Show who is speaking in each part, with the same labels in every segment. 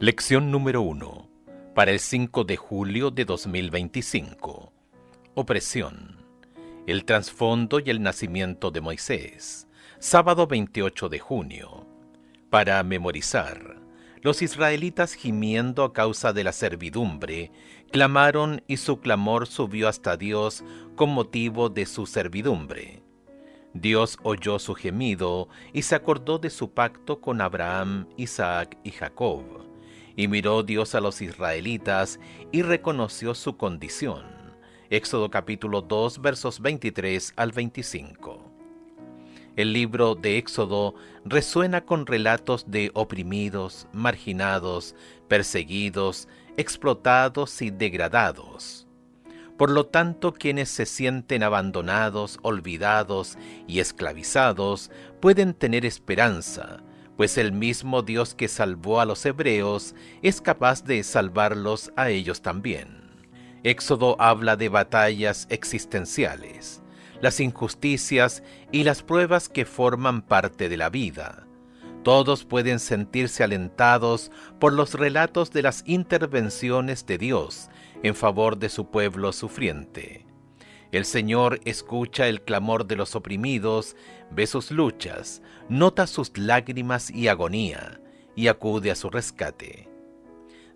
Speaker 1: Lección número 1. Para el 5 de julio de 2025. Opresión. El trasfondo y el nacimiento de Moisés. Sábado 28 de junio. Para memorizar. Los israelitas, gimiendo a causa de la servidumbre, clamaron y su clamor subió hasta Dios con motivo de su servidumbre. Dios oyó su gemido y se acordó de su pacto con Abraham, Isaac y Jacob. Y miró Dios a los israelitas y reconoció su condición. Éxodo capítulo 2, versos 23 al 25. El libro de Éxodo resuena con relatos de oprimidos, marginados, perseguidos, explotados y degradados. Por lo tanto, quienes se sienten abandonados, olvidados y esclavizados pueden tener esperanza, pues el mismo Dios que salvó a los hebreos es capaz de salvarlos a ellos también. Éxodo habla de batallas existenciales, las injusticias y las pruebas que forman parte de la vida. Todos pueden sentirse alentados por los relatos de las intervenciones de Dios en favor de su pueblo sufriente. El Señor escucha el clamor de los oprimidos, ve sus luchas, nota sus lágrimas y agonía, y acude a su rescate.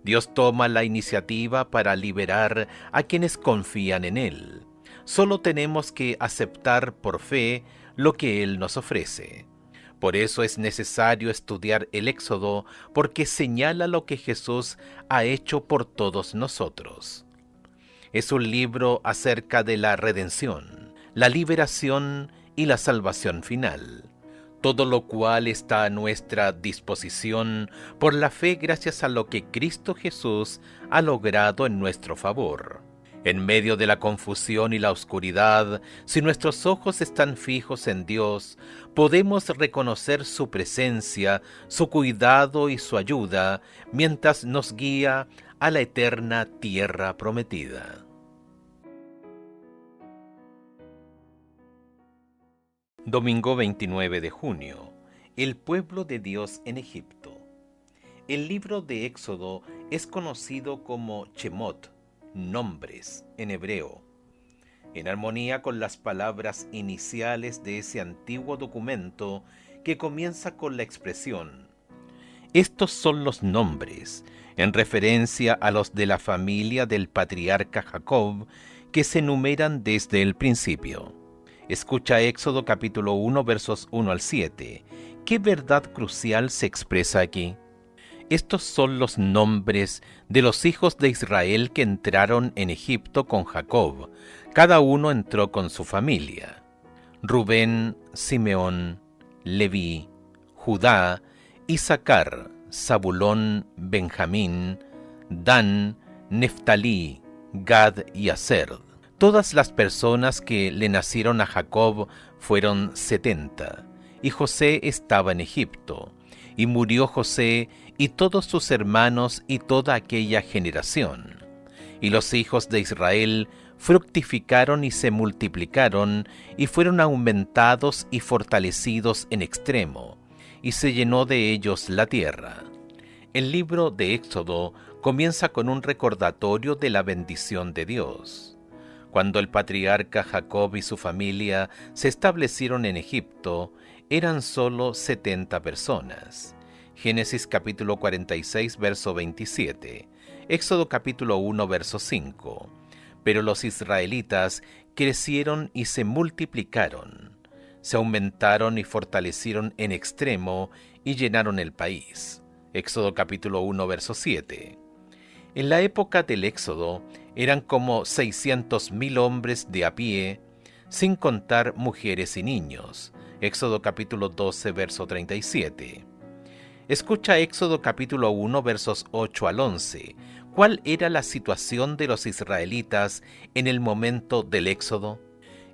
Speaker 1: Dios toma la iniciativa para liberar a quienes confían en Él. Solo tenemos que aceptar por fe lo que Él nos ofrece. Por eso es necesario estudiar el Éxodo, porque señala lo que Jesús ha hecho por todos nosotros. Es un libro acerca de la redención, la liberación y la salvación final, todo lo cual está a nuestra disposición por la fe gracias a lo que Cristo Jesús ha logrado en nuestro favor. En medio de la confusión y la oscuridad, si nuestros ojos están fijos en Dios, podemos reconocer su presencia, su cuidado y su ayuda, mientras nos guía a la eterna tierra prometida. Domingo 29 de junio. El pueblo de Dios en Egipto. El libro de Éxodo es conocido como Shemot, nombres en hebreo, en armonía con las palabras iniciales de ese antiguo documento que comienza con la expresión: estos son los nombres, en referencia a los de la familia del patriarca Jacob, que se enumeran desde el principio. Escucha Éxodo capítulo 1, versos 1 al 7. ¿Qué verdad crucial se expresa aquí? Estos son los nombres de los hijos de Israel que entraron en Egipto con Jacob. Cada uno entró con su familia: Rubén, Simeón, Leví, Judá, Isaacar, Zabulón, Benjamín, Dan, Neftalí, Gad y Aser. Todas las personas que le nacieron a Jacob fueron 70, y José estaba en Egipto. Y murió José y todos sus hermanos y toda aquella generación. Y los hijos de Israel fructificaron y se multiplicaron, y fueron aumentados y fortalecidos en extremo, y se llenó de ellos la tierra. El libro de Éxodo comienza con un recordatorio de la bendición de Dios. Cuando el patriarca Jacob y su familia se establecieron en Egipto, eran solo 70 personas. Génesis capítulo 46, verso 27. Éxodo capítulo 1, verso 5. Pero los israelitas crecieron y se multiplicaron. Se aumentaron y fortalecieron en extremo y llenaron el país. Éxodo capítulo 1, verso 7. En la época del Éxodo eran como 600,000 hombres de a pie, sin contar mujeres y niños. Éxodo capítulo 12, verso 37. Escucha Éxodo capítulo 1, versos 8 al 11. ¿Cuál era la situación de los israelitas en el momento del Éxodo?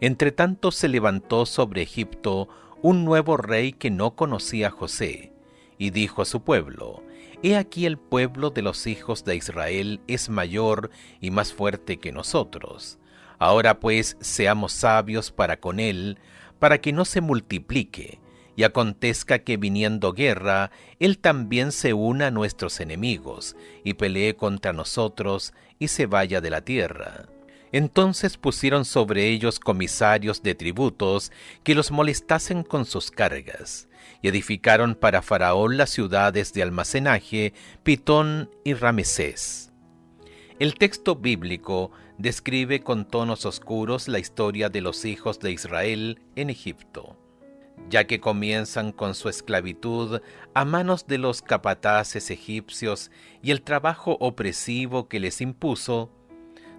Speaker 1: Entre tanto se levantó sobre Egipto un nuevo rey que no conocía a José, y dijo a su pueblo: He aquí el pueblo de los hijos de Israel es mayor y más fuerte que nosotros. Ahora pues seamos sabios para con él, para que no se multiplique, y acontezca que viniendo guerra, él también se una a nuestros enemigos, y pelee contra nosotros, y se vaya de la tierra. Entonces pusieron sobre ellos comisarios de tributos que los molestasen con sus cargas, y edificaron para Faraón las ciudades de almacenaje, Pitón y Ramesés. El texto bíblico describe con tonos oscuros la historia de los hijos de Israel en Egipto, ya que comienzan con su esclavitud a manos de los capataces egipcios y el trabajo opresivo que les impuso.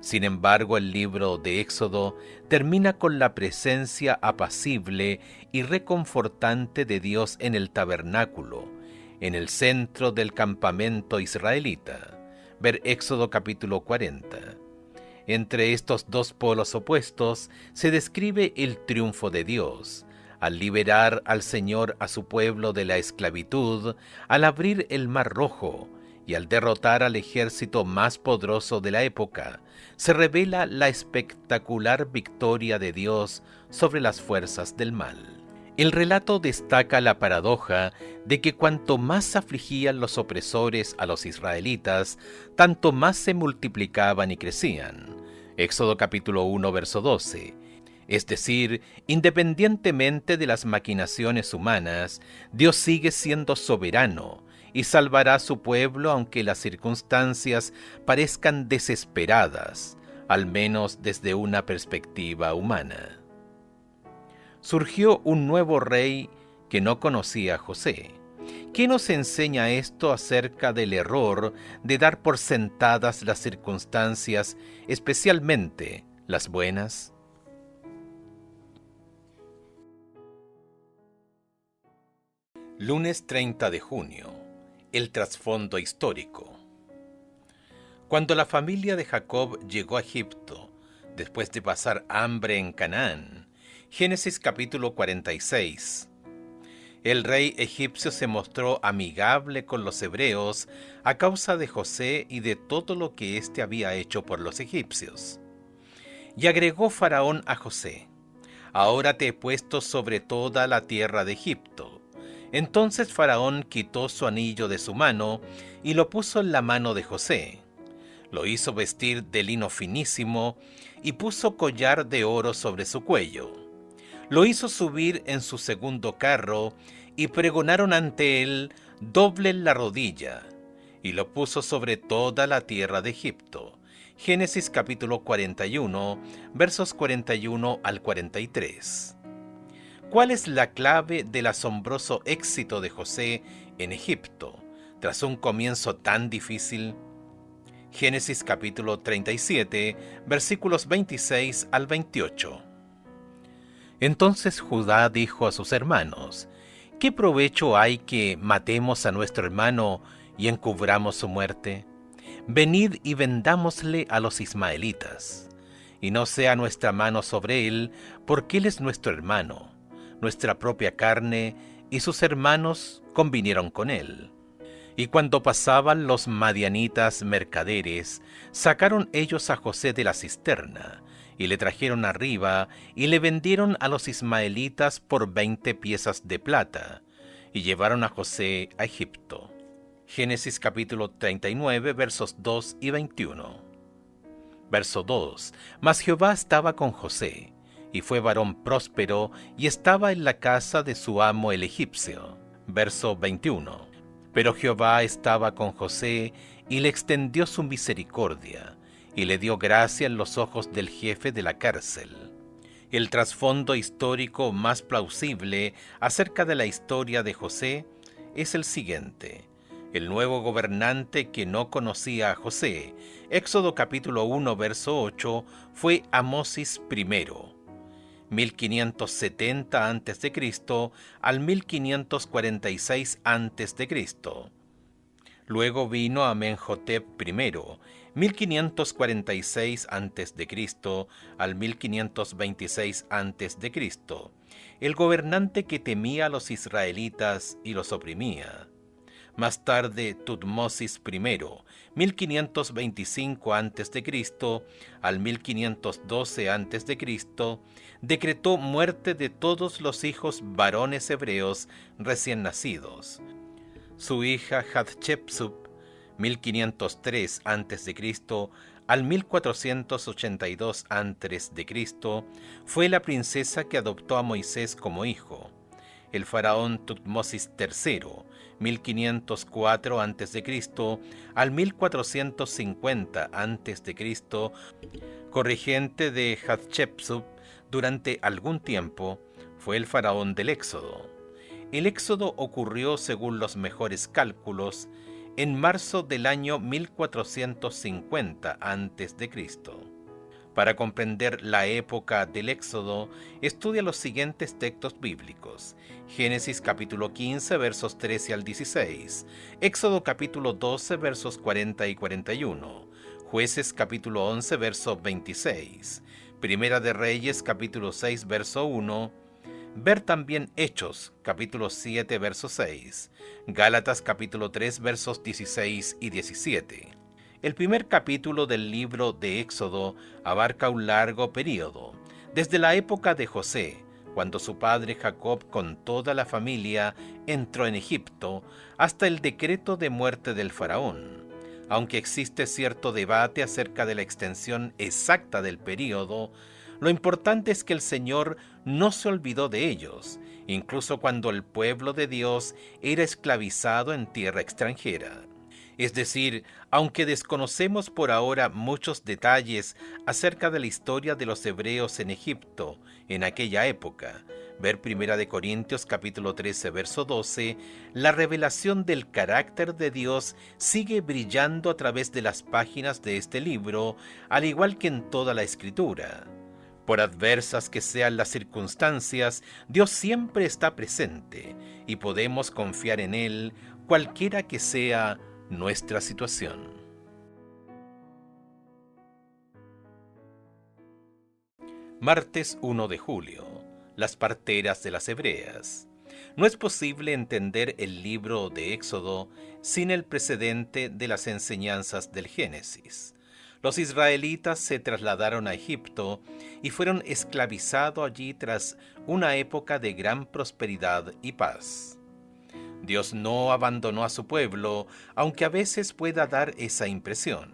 Speaker 1: Sin embargo, el libro de Éxodo termina con la presencia apacible y reconfortante de Dios en el tabernáculo, en el centro del campamento israelita. Ver Éxodo capítulo 40. Entre estos dos polos opuestos se describe el triunfo de Dios, al liberar al Señor a su pueblo de la esclavitud, al abrir el Mar Rojo y al derrotar al ejército más poderoso de la época, se revela la espectacular victoria de Dios sobre las fuerzas del mal. El relato destaca la paradoja de que cuanto más afligían los opresores a los israelitas, tanto más se multiplicaban y crecían. Éxodo capítulo 1, verso 12. Es decir, independientemente de las maquinaciones humanas, Dios sigue siendo soberano y salvará a su pueblo aunque las circunstancias parezcan desesperadas, al menos desde una perspectiva humana. Surgió un nuevo rey que no conocía a José. ¿Qué nos enseña esto acerca del error de dar por sentadas las circunstancias, especialmente las buenas? Lunes 30 de junio. El trasfondo histórico. Cuando la familia de Jacob llegó a Egipto, después de pasar hambre en Canaán, Génesis capítulo 46, el rey egipcio se mostró amigable con los hebreos a causa de José y de todo lo que éste había hecho por los egipcios. Y agregó Faraón a José: «Ahora te he puesto sobre toda la tierra de Egipto». Entonces Faraón quitó su anillo de su mano y lo puso en la mano de José. Lo hizo vestir de lino finísimo y puso collar de oro sobre su cuello. Lo hizo subir en su segundo carro y pregonaron ante él: «Doblen la rodilla», y lo puso sobre toda la tierra de Egipto. Génesis capítulo 41, versos 41 al 43. ¿Cuál es la clave del asombroso éxito de José en Egipto, tras un comienzo tan difícil? Génesis capítulo 37, versículos 26 al 28. Entonces Judá dijo a sus hermanos: «¿Qué provecho hay que matemos a nuestro hermano y encubramos su muerte? Venid y vendámosle a los ismaelitas, y no sea nuestra mano sobre él, porque él es nuestro hermano, nuestra propia carne, y sus hermanos convinieron con él». Y cuando pasaban los madianitas mercaderes, sacaron ellos a José de la cisterna, y le trajeron arriba, y le vendieron a los ismaelitas por 20 piezas de plata, y llevaron a José a Egipto. Génesis capítulo 39, versos 2 y 21. Verso 2. Mas Jehová estaba con José, y fue varón próspero, y estaba en la casa de su amo el egipcio. Verso 21. Pero Jehová estaba con José, y le extendió su misericordia, y le dio gracia en los ojos del jefe de la cárcel. El trasfondo histórico más plausible acerca de la historia de José es el siguiente. El nuevo gobernante que no conocía a José, Éxodo capítulo 1, verso 8, fue Amosis I, 1570 a.C. al 1546 a.C. Luego vino Amenhotep I, 1546 a.C. al 1526 a.C., el gobernante que temía a los israelitas y los oprimía. Más tarde, Tutmosis I, 1525 a.C. al 1512 a.C., decretó muerte de todos los hijos varones hebreos recién nacidos. Su hija Hatshepsut, 1503 a.C. al 1482 a.C., fue la princesa que adoptó a Moisés como hijo. El faraón Tutmosis III, 1504 a.C. al 1450 a.C., corregente de Hatshepsut durante algún tiempo, fue el faraón del Éxodo. El Éxodo ocurrió, según los mejores cálculos, en marzo del año 1450 a.C. Para comprender la época del Éxodo, estudia los siguientes textos bíblicos: Génesis capítulo 15, versos 13 al 16, Éxodo capítulo 12, versos 40 y 41, Jueces capítulo 11, verso 26, Primera de Reyes capítulo 6, verso 1, ver también Hechos capítulo 7, verso 6, Gálatas capítulo 3, versos 16 y 17. El primer capítulo del libro de Éxodo abarca un largo período, desde la época de José, cuando su padre Jacob con toda la familia entró en Egipto, hasta el decreto de muerte del faraón. Aunque existe cierto debate acerca de la extensión exacta del período, lo importante es que el Señor no se olvidó de ellos, incluso cuando el pueblo de Dios era esclavizado en tierra extranjera. Es decir, aunque desconocemos por ahora muchos detalles acerca de la historia de los hebreos en Egipto en aquella época, ver 1 Corintios capítulo 13, verso 12, la revelación del carácter de Dios sigue brillando a través de las páginas de este libro, al igual que en toda la Escritura. Por adversas que sean las circunstancias, Dios siempre está presente y podemos confiar en Él, cualquiera que sea nuestra situación. Martes 1 de julio. Las parteras de las hebreas. No es posible entender el libro de Éxodo sin el precedente de las enseñanzas del Génesis. Los israelitas se trasladaron a Egipto y fueron esclavizados allí tras una época de gran prosperidad y paz. Dios no abandonó a su pueblo, aunque a veces pueda dar esa impresión.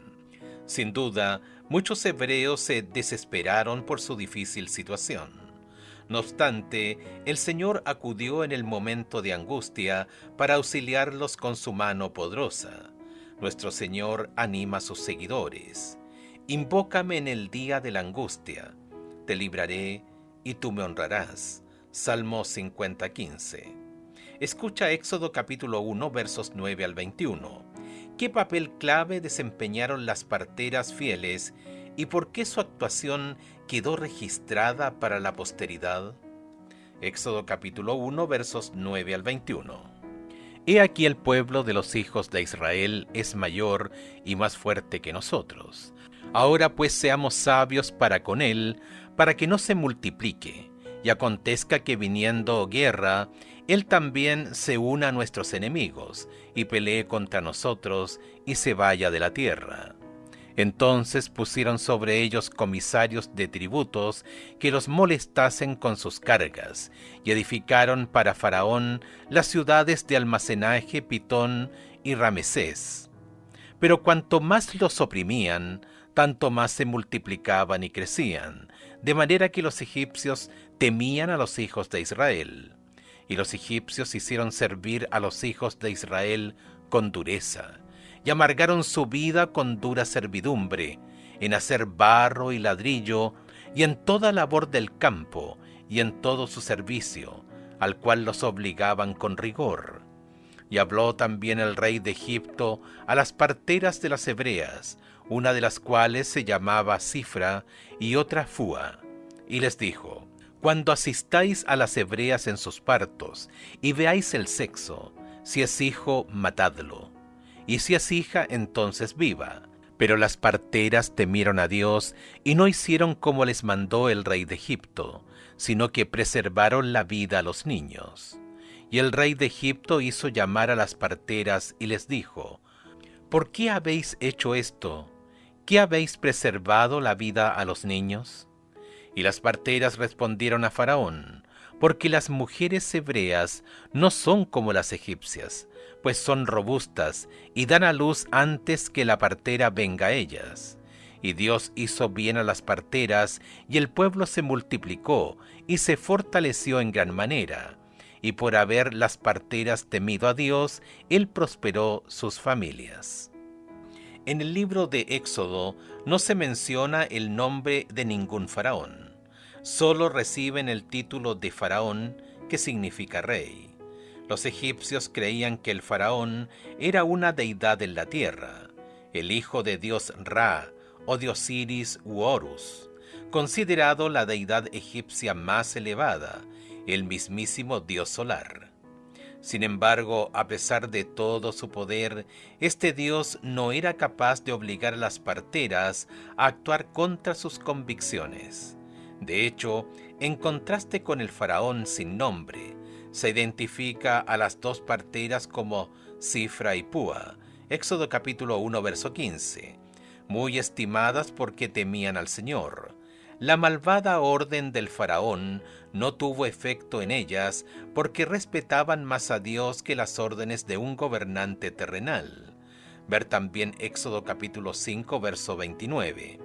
Speaker 1: Sin duda, muchos hebreos se desesperaron por su difícil situación. No obstante, el Señor acudió en el momento de angustia para auxiliarlos con su mano poderosa. Nuestro Señor anima a sus seguidores. Invócame en el día de la angustia. Te libraré y tú me honrarás. Salmo 50:15. Escucha Éxodo capítulo 1, versos 9 al 21. ¿Qué papel clave desempeñaron las parteras fieles y por qué su actuación quedó registrada para la posteridad? Éxodo capítulo 1, versos 9 al 21. He aquí el pueblo de los hijos de Israel es mayor y más fuerte que nosotros. Ahora pues seamos sabios para con él, para que no se multiplique, y acontezca que viniendo guerra, él también se una a nuestros enemigos, y pelee contra nosotros, y se vaya de la tierra. Entonces pusieron sobre ellos comisarios de tributos que los molestasen con sus cargas, y edificaron para Faraón las ciudades de almacenaje Pitón y Ramesés. Pero cuanto más los oprimían, tanto más se multiplicaban y crecían, de manera que los egipcios temían a los hijos de Israel. Y los egipcios hicieron servir a los hijos de Israel con dureza, y amargaron su vida con dura servidumbre, en hacer barro y ladrillo, y en toda labor del campo, y en todo su servicio, al cual los obligaban con rigor. Y habló también el rey de Egipto a las parteras de las hebreas, una de las cuales se llamaba Cifra y otra Fúa, y les dijo: Cuando asistáis a las hebreas en sus partos, y veáis el sexo, si es hijo, matadlo, y si es hija, entonces viva. Pero las parteras temieron a Dios, y no hicieron como les mandó el rey de Egipto, sino que preservaron la vida a los niños. Y el rey de Egipto hizo llamar a las parteras y les dijo: ¿Por qué habéis hecho esto? ¿Qué habéis preservado la vida a los niños? Y las parteras respondieron a Faraón: porque las mujeres hebreas no son como las egipcias, pues son robustas y dan a luz antes que la partera venga a ellas. Y Dios hizo bien a las parteras, y el pueblo se multiplicó y se fortaleció en gran manera. Y por haber las parteras temido a Dios, Él prosperó sus familias. En el libro de Éxodo no se menciona el nombre de ningún faraón. Solo reciben el título de faraón, que significa rey. Los egipcios creían que el faraón era una deidad en la tierra, el hijo de dios Ra o de Osiris u Horus, considerado la deidad egipcia más elevada, el mismísimo dios solar. Sin embargo, a pesar de todo su poder, este dios no era capaz de obligar a las parteras a actuar contra sus convicciones. De hecho, en contraste con el faraón sin nombre, se identifica a las dos parteras como Cifra y Púa, Éxodo capítulo 1, verso 15, muy estimadas porque temían al Señor. La malvada orden del faraón no tuvo efecto en ellas porque respetaban más a Dios que las órdenes de un gobernante terrenal. Ver también Éxodo capítulo 5, verso 29.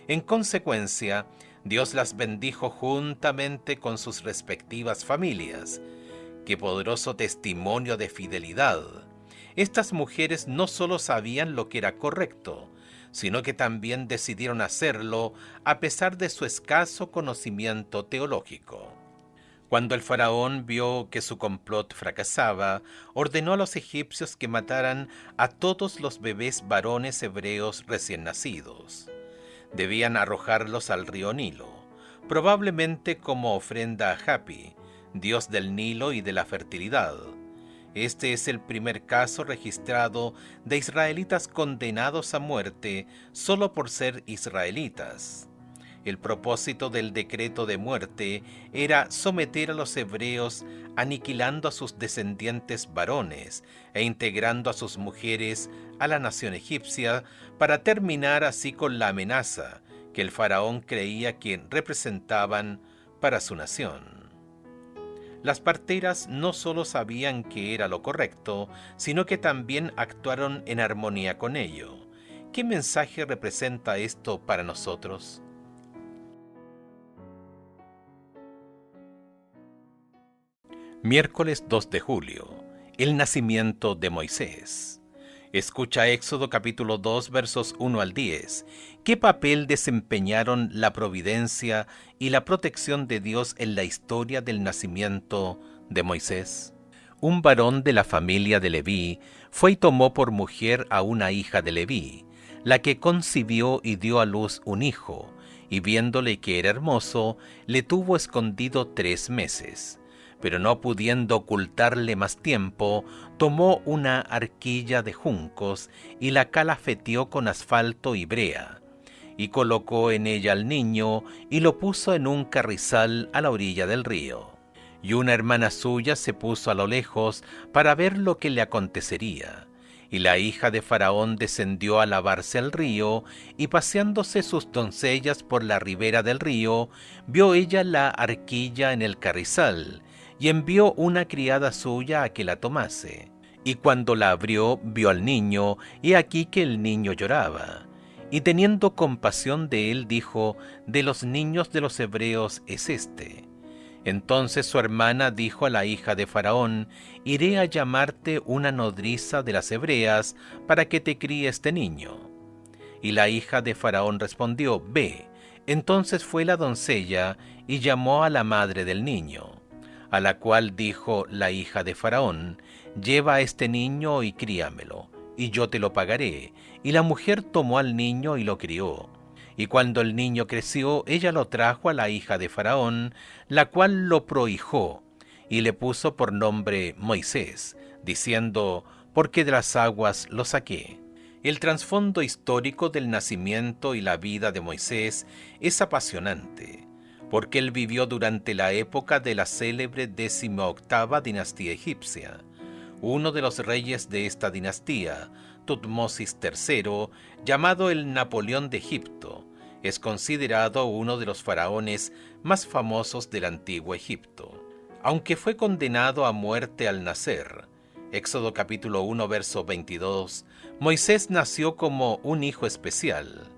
Speaker 1: En consecuencia, Dios las bendijo juntamente con sus respectivas familias. ¡Qué poderoso testimonio de fidelidad! Estas mujeres no solo sabían lo que era correcto, sino que también decidieron hacerlo a pesar de su escaso conocimiento teológico. Cuando el faraón vio que su complot fracasaba, ordenó a los egipcios que mataran a todos los bebés varones hebreos recién nacidos. Debían arrojarlos al río Nilo, probablemente como ofrenda a Hapi, dios del Nilo y de la fertilidad. Este es el primer caso registrado de israelitas condenados a muerte solo por ser israelitas. El propósito del decreto de muerte era someter a los hebreos aniquilando a sus descendientes varones e integrando a sus mujeres a la nación egipcia para terminar así con la amenaza que el faraón creía que representaban para su nación. Las parteras no solo sabían que era lo correcto, sino que también actuaron en armonía con ello. ¿Qué mensaje representa esto para nosotros? Miércoles 2 de julio. El nacimiento de Moisés. Escucha Éxodo capítulo 2 versos 1 al 10. ¿Qué papel desempeñaron la providencia y la protección de Dios en la historia del nacimiento de Moisés? Un varón de la familia de Leví fue y tomó por mujer a una hija de Leví, la que concibió y dio a luz un hijo, y viéndole que era hermoso, le tuvo escondido 3 meses. Pero no pudiendo ocultarle más tiempo, tomó una arquilla de juncos y la calafeteó con asfalto y brea, y colocó en ella al niño y lo puso en un carrizal a la orilla del río. Y una hermana suya se puso a lo lejos para ver lo que le acontecería. Y la hija de Faraón descendió a lavarse al río, y paseándose sus doncellas por la ribera del río, vio ella la arquilla en el carrizal, y envió una criada suya a que la tomase. Y cuando la abrió, vio al niño, y aquí que el niño lloraba. Y teniendo compasión de él, dijo: de los niños de los hebreos es este. Entonces su hermana dijo a la hija de Faraón: iré a llamarte una nodriza de las hebreas para que te críe este niño. Y la hija de Faraón respondió: ve. Entonces fue la doncella y llamó a la madre del niño, a la cual dijo la hija de Faraón: lleva a este niño y críamelo, y yo te lo pagaré. Y la mujer tomó al niño y lo crió. Y cuando el niño creció, ella lo trajo a la hija de Faraón, la cual lo prohijó, y le puso por nombre Moisés, diciendo: porque de las aguas lo saqué. El trasfondo histórico del nacimiento y la vida de Moisés es apasionante. porque él vivió durante la época de la célebre 18ª dinastía egipcia. Uno de los reyes de esta dinastía, Tutmosis III, llamado el Napoleón de Egipto, es considerado uno de los faraones más famosos del antiguo Egipto. Aunque fue condenado a muerte al nacer, Éxodo capítulo 1, verso 22, Moisés nació como un hijo especial.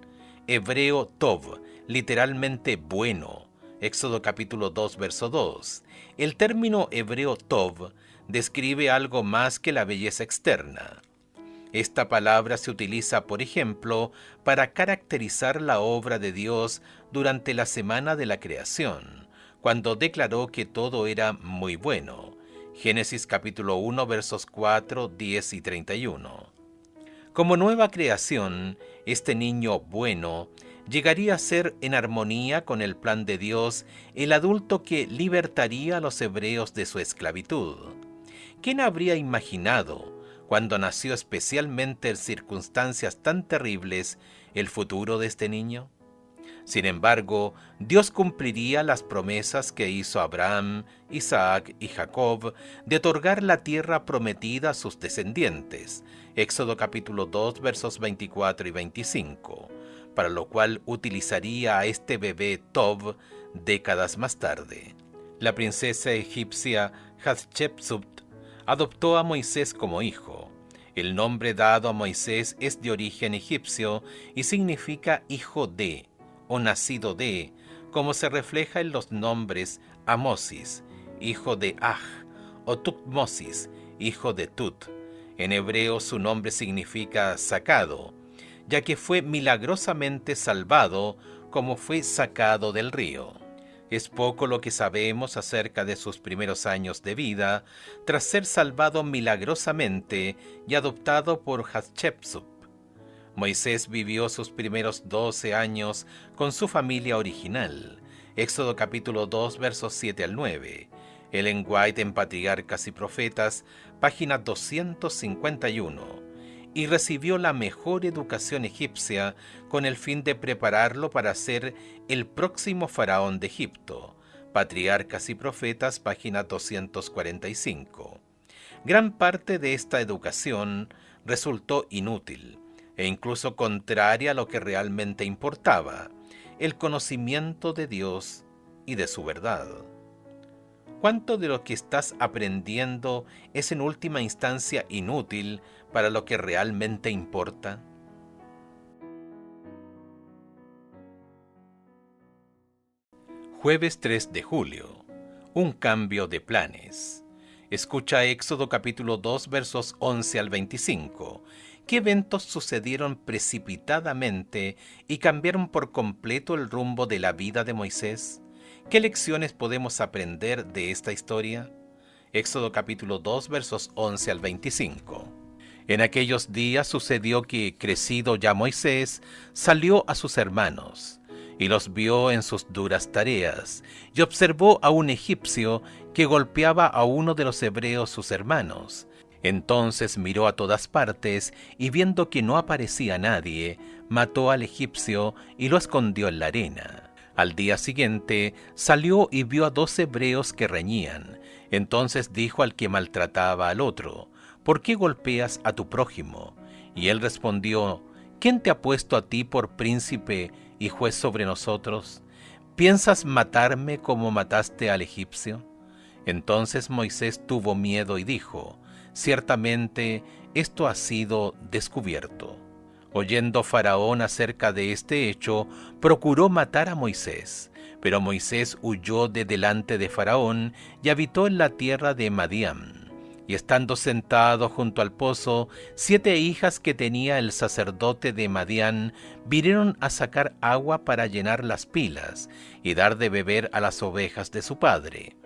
Speaker 1: Hebreo Tov, literalmente bueno. Éxodo capítulo 2, verso 2. El término hebreo Tov describe algo más que la belleza externa. Esta palabra se utiliza, por ejemplo, para caracterizar la obra de Dios durante la semana de la creación, cuando declaró que todo era muy bueno. Génesis capítulo 1, versos 4, 10 y 31. Como nueva creación, este niño bueno llegaría a ser, en armonía con el plan de Dios, el adulto que libertaría a los hebreos de su esclavitud. ¿Quién habría imaginado, cuando nació especialmente en circunstancias tan terribles, el futuro de este niño? Sin embargo, Dios cumpliría las promesas que hizo a Abraham, Isaac y Jacob de otorgar la tierra prometida a sus descendientes. Éxodo capítulo 2, versos 24 y 25, para lo cual utilizaría a este bebé Tov décadas más tarde. La princesa egipcia Hatshepsut adoptó a Moisés como hijo. El nombre dado a Moisés es de origen egipcio y significa hijo de, o nacido de, como se refleja en los nombres Amosis, hijo de Aj, o Tutmosis, hijo de Tut. En hebreo su nombre significa sacado, ya que fue milagrosamente salvado como fue sacado del río. Es poco lo que sabemos acerca de sus primeros años de vida, tras ser salvado milagrosamente y adoptado por Hatshepsut. Moisés vivió sus primeros 12 años con su familia original. Éxodo capítulo 2, versos 7 al 9. Ellen White en Patriarcas y Profetas, página 251. Y recibió la mejor educación egipcia con el fin de prepararlo para ser el próximo faraón de Egipto. Patriarcas y Profetas, página 245. Gran parte de esta educación resultó inútil e incluso contraria a lo que realmente importaba, el conocimiento de Dios y de su verdad. ¿Cuánto de lo que estás aprendiendo es en última instancia inútil para lo que realmente importa? Jueves 3 de julio. Un cambio de planes. Escucha Éxodo capítulo 2, versos 11 al 25. ¿Qué eventos sucedieron precipitadamente y cambiaron por completo el rumbo de la vida de Moisés? ¿Qué lecciones podemos aprender de esta historia? Éxodo capítulo 2, versos 11 al 25. En aquellos días sucedió que, crecido ya Moisés, salió a sus hermanos, y los vio en sus duras tareas, y observó a un egipcio que golpeaba a uno de los hebreos sus hermanos. Entonces miró a todas partes, y viendo que no aparecía nadie, mató al egipcio y lo escondió en la arena. Al día siguiente salió y vio a 2 hebreos que reñían. Entonces dijo al que maltrataba al otro: ¿Por qué golpeas a tu prójimo? Y él respondió: ¿Quién te ha puesto a ti por príncipe y juez sobre nosotros? ¿Piensas matarme como mataste al egipcio? Entonces Moisés tuvo miedo y dijo: Ciertamente esto ha sido descubierto. Oyendo Faraón acerca de este hecho, procuró matar a Moisés, pero Moisés huyó de delante de Faraón y habitó en la tierra de Madián. Y estando sentado junto al pozo, 7 hijas que tenía el sacerdote de Madián vinieron a sacar agua para llenar las pilas y dar de beber a las ovejas de su padre.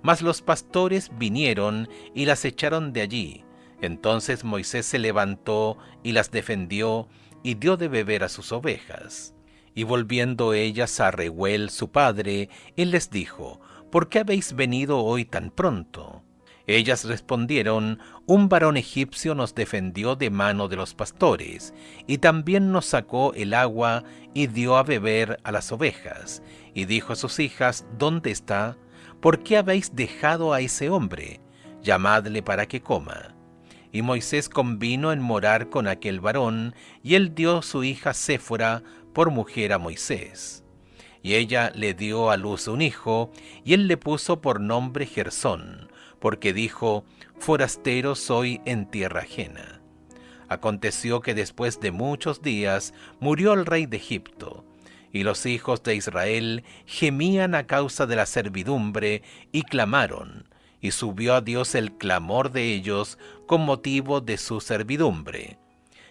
Speaker 1: Mas los pastores vinieron y las echaron de allí. Entonces Moisés se levantó y las defendió y dio de beber a sus ovejas. Y volviendo ellas a Reuel su padre, él les dijo: ¿Por qué habéis venido hoy tan pronto? Ellas respondieron: un varón egipcio nos defendió de mano de los pastores, y también nos sacó el agua y dio a beber a las ovejas. Y dijo a sus hijas: ¿dónde está? ¿Por qué habéis dejado a ese hombre? Llamadle para que coma. Y Moisés convino en morar con aquel varón, y él dio su hija Séfora por mujer a Moisés. Y ella le dio a luz un hijo, y él le puso por nombre Gersón, porque dijo: forastero soy en tierra ajena. Aconteció que después de muchos días murió el rey de Egipto, y los hijos de Israel gemían a causa de la servidumbre y clamaron, y subió a Dios el clamor de ellos con motivo de su servidumbre.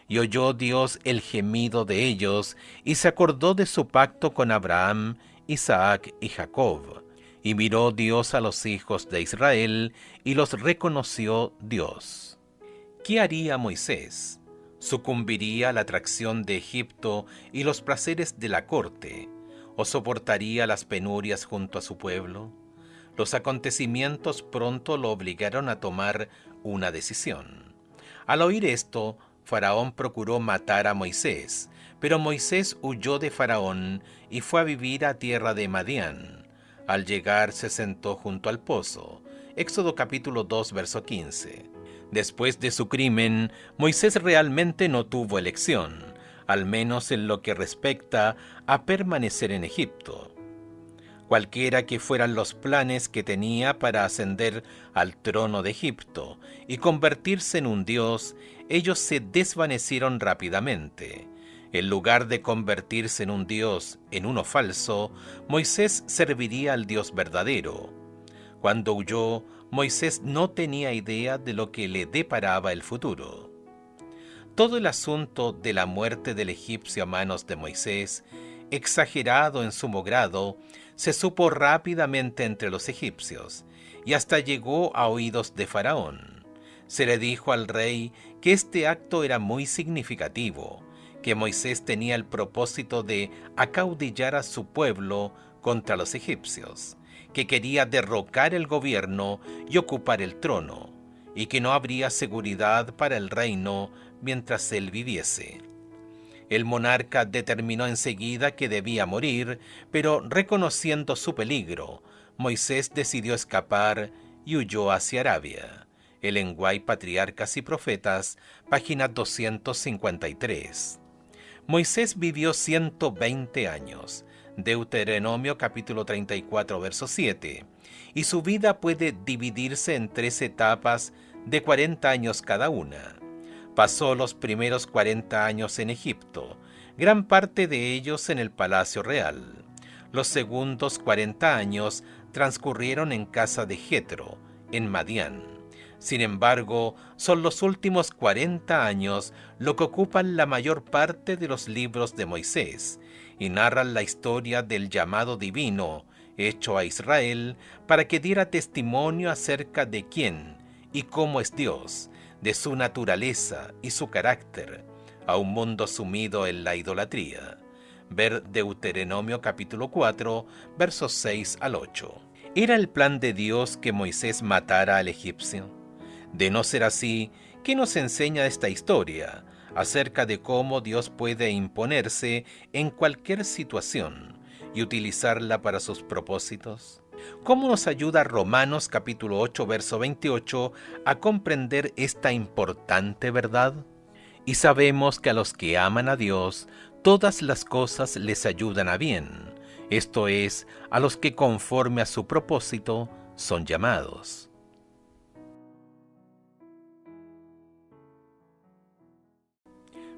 Speaker 1: Y oyó Dios el gemido de ellos, y se acordó de su pacto con Abraham, Isaac y Jacob. Y miró Dios a los hijos de Israel, y los reconoció Dios. ¿Qué haría Moisés? ¿Sucumbiría a la atracción de Egipto y los placeres de la corte? ¿O soportaría las penurias junto a su pueblo? Los acontecimientos pronto lo obligaron a tomar una decisión. Al oír esto, Faraón procuró matar a Moisés, pero Moisés huyó de Faraón y fue a vivir a tierra de Madián. Al llegar se sentó junto al pozo. Éxodo capítulo 2, verso 15. Después de su crimen, Moisés realmente no tuvo elección, al menos en lo que respecta a permanecer en Egipto. Cualquiera que fueran los planes que tenía para ascender al trono de Egipto y convertirse en un dios, ellos se desvanecieron rápidamente. En lugar de convertirse en un dios, en uno falso, Moisés serviría al Dios verdadero. Cuando huyó, Moisés no tenía idea de lo que le deparaba el futuro. Todo el asunto de la muerte del egipcio a manos de Moisés, exagerado en sumo grado, se supo rápidamente entre los egipcios, y hasta llegó a oídos de Faraón. Se le dijo al rey que este acto era muy significativo, que Moisés tenía el propósito de acaudillar a su pueblo contra los egipcios, que quería derrocar el gobierno y ocupar el trono, y que no habría seguridad para el reino mientras él viviese. El monarca determinó enseguida que debía morir, pero reconociendo su peligro, Moisés decidió escapar y huyó hacia Arabia. Ellen White, Patriarcas y Profetas, página 253. Moisés vivió 120 años, Deuteronomio capítulo 34, verso 7, y su vida puede dividirse en 3 etapas de 40 años cada una. Pasó los primeros 40 años en Egipto, gran parte de ellos en el palacio real. Los segundos 40 años transcurrieron en casa de Jetro, en Madián. Sin embargo, son los últimos 40 años lo que ocupan la mayor parte de los libros de Moisés y narran la historia del llamado divino hecho a Israel para que diera testimonio acerca de quién y cómo es Dios, de su naturaleza y su carácter, a un mundo sumido en la idolatría. Ver Deuteronomio capítulo 4, versos 6 al 8. ¿Era el plan de Dios que Moisés matara al egipcio? De no ser así, ¿qué nos enseña esta historia acerca de cómo Dios puede imponerse en cualquier situación y utilizarla para sus propósitos? ¿Cómo nos ayuda Romanos capítulo 8, verso 28 a comprender esta importante verdad? Y sabemos que a los que aman a Dios, todas las cosas les ayudan a bien, esto es, a los que conforme a su propósito son llamados.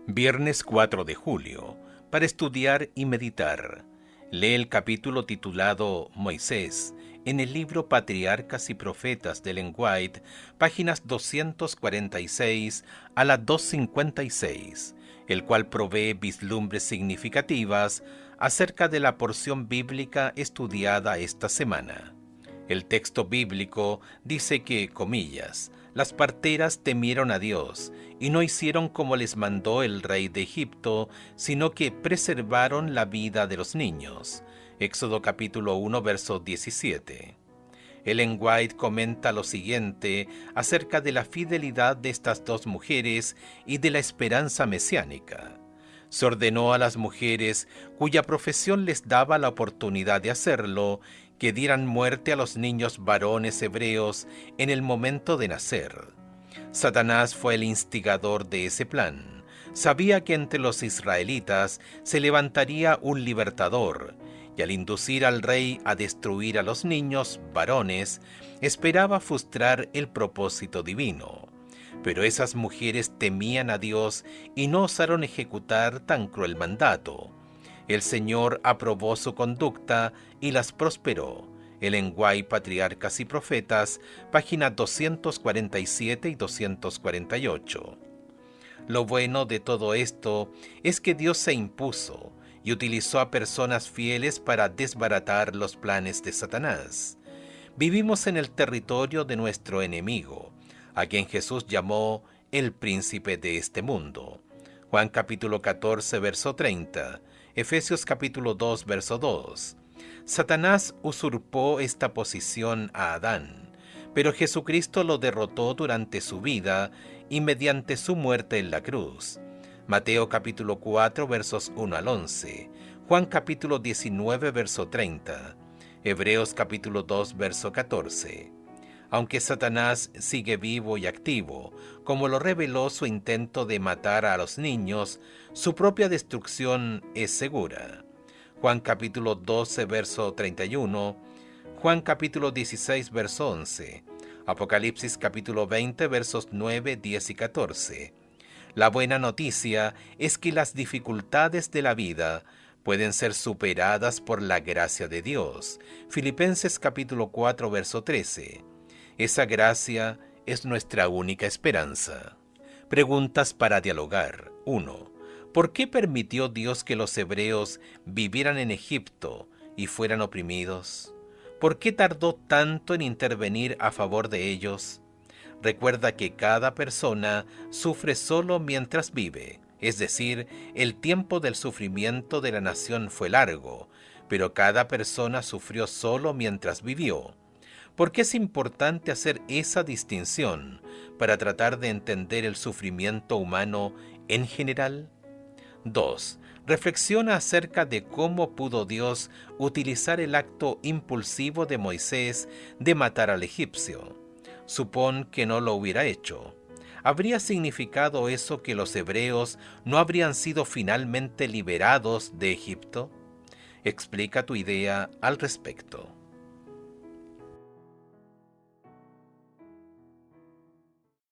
Speaker 1: Viernes 4 de julio, para estudiar y meditar. Lee el capítulo titulado Moisés en el libro Patriarcas y Profetas de Ellen White, páginas 246 a la 256, el cual provee vislumbres significativas acerca de la porción bíblica estudiada esta semana. El texto bíblico dice que, comillas, las parteras temieron a Dios y no hicieron como les mandó el rey de Egipto, sino que preservaron la vida de los niños. Éxodo capítulo 1, verso 17. Ellen White comenta lo siguiente acerca de la fidelidad de estas dos mujeres y de la esperanza mesiánica. Se ordenó a las mujeres cuya profesión les daba la oportunidad de hacerlo, que dieran muerte a los niños varones hebreos en el momento de nacer. Satanás fue el instigador de ese plan. Sabía que entre los israelitas se levantaría un libertador, y al inducir al rey a destruir a los niños varones, esperaba frustrar el propósito divino. Pero esas mujeres temían a Dios y no osaron ejecutar tan cruel mandato. El Señor aprobó su conducta y las prosperó. Ellen White, Patriarcas y Profetas, páginas 247 y 248. Lo bueno de todo esto es que Dios se impuso y utilizó a personas fieles para desbaratar los planes de Satanás. Vivimos en el territorio de nuestro enemigo, a quien Jesús llamó el príncipe de este mundo. Juan capítulo 14, verso 30, Efesios capítulo 2, verso 2. Satanás usurpó esta posición a Adán, pero Jesucristo lo derrotó durante su vida y mediante su muerte en la cruz. Mateo capítulo 4, versos 1 al 11, Juan capítulo 19, verso 30, Hebreos capítulo 2, verso 14. Aunque Satanás sigue vivo y activo, como lo reveló su intento de matar a los niños, su propia destrucción es segura. Juan capítulo 12, verso 31, Juan capítulo 16, verso 11, Apocalipsis capítulo 20, versos 9, 10 y 14. La buena noticia es que las dificultades de la vida pueden ser superadas por la gracia de Dios. Filipenses capítulo 4, verso 13. Esa gracia es nuestra única esperanza. Preguntas para dialogar. 1. ¿Por qué permitió Dios que los hebreos vivieran en Egipto y fueran oprimidos? ¿Por qué tardó tanto en intervenir a favor de ellos? Recuerda que cada persona sufre solo mientras vive, es decir, el tiempo del sufrimiento de la nación fue largo, pero cada persona sufrió solo mientras vivió. ¿Por qué es importante hacer esa distinción para tratar de entender el sufrimiento humano en general? 2. Reflexiona acerca de cómo pudo Dios utilizar el acto impulsivo de Moisés de matar al egipcio. Supón que no lo hubiera hecho. ¿Habría significado eso que los hebreos no habrían sido finalmente liberados de Egipto? Explica tu idea al respecto.